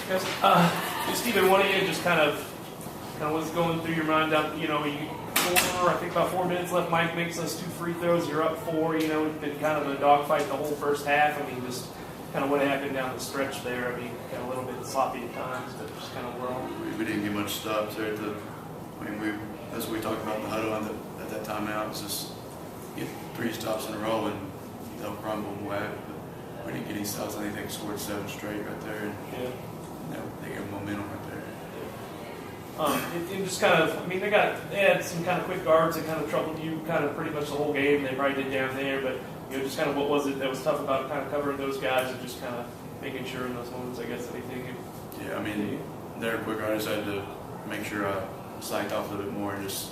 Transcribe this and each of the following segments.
Yes. Just either one of you, just kind of what's going through your mind. You know, I think about 4 minutes left. Mike makes us 2 free throws. You're up 4. You know, it's been kind of a dogfight the whole first half. I mean, just kind of what happened down the stretch there. I mean, got a little bit sloppy at times, but just kind of well. We didn't get much stops there. As we talked about in the huddle at that timeout, it's just get 3 stops in a row and they'll crumble and whack. But we didn't get any stops. I think they scored 7 straight right there. And, they got momentum right there. And just kind of, I mean, they had some kind of quick guards that kind of troubled you kind of pretty much the whole game. They probably did down there, but you know, just kind of what was it that was tough about kind of covering those guys and just kind of making sure in those moments, I guess, that they think. Yeah, I mean, they're quick guards. I had to make sure I slacked off a little bit more and just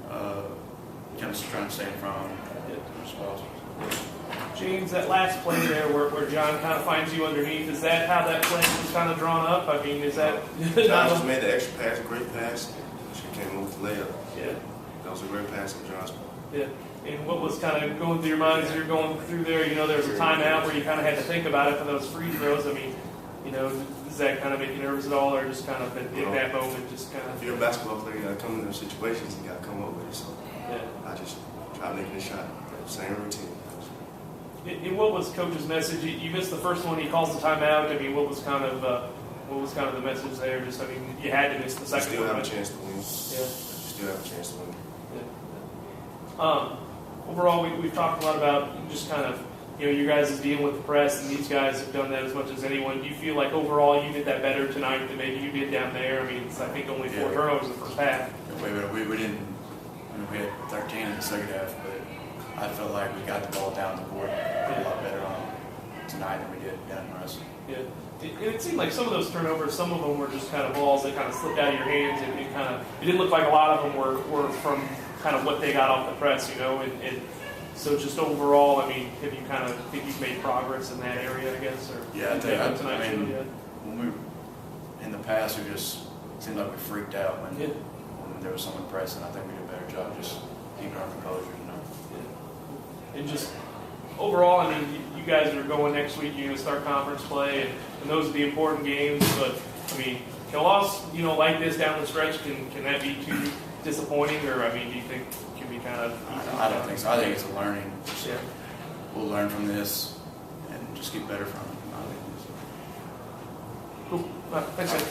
kind of trying to stay in front of them as possible. James, that last play there where John kind of finds you underneath, is that how that play was kind of drawn up? I mean, is that... John just made the extra pass, a great pass. She came over the layup. Yeah. That was a great pass from John's. Yeah. And what was kind of going through your mind as you're going through there? You know, there was a timeout where you kind of had to think about it for those free throws. I mean, you know, does that kind of make you nervous at all, or just kind of in that moment, just kind of... If you're a basketball player, you got to come in those situations, you got to come up with it. So I just tried making a shot. Same routine. And what was Coach's message? You missed the first one. He calls the timeout. I mean, what was kind of the message there? Just, I mean, you had to miss the second one. You still have a chance to win. Yeah. You still have a chance to win. Yeah. Overall, we've talked a lot about just kind of, you know, you guys is dealing with the press, and these guys have done that as much as anyone. Do you feel like overall you did that better tonight than maybe you did down there? I mean, it's, I think only 4 turnovers in the first half. We didn't. I mean, we had 13 in the second half, but I felt like we got the ball down the court a lot better on tonight than we did down in the rest. Yeah. It seemed like some of those turnovers, some of them were just kind of balls that kind of slipped out of your hands, and it didn't look like a lot of them were from kind of what they got off the press, you know, and so just overall, I mean, have you kind of think you've made progress in that area, I guess? Or yeah, I mean, when we in the past, we just seemed like we freaked out when there was someone pressing. I think we did a better job just keeping our composure, you know. Yeah. And just overall, I mean, you guys are going next week. You're going to start conference play, and those are the important games. But I mean, can a loss, you know, like this down the stretch, can that be too disappointing, or I mean, do you think it can be kind of? I don't think so. I think it's a learning. Yeah. We'll learn from this and just get better from it. Cool. Thanks, guys.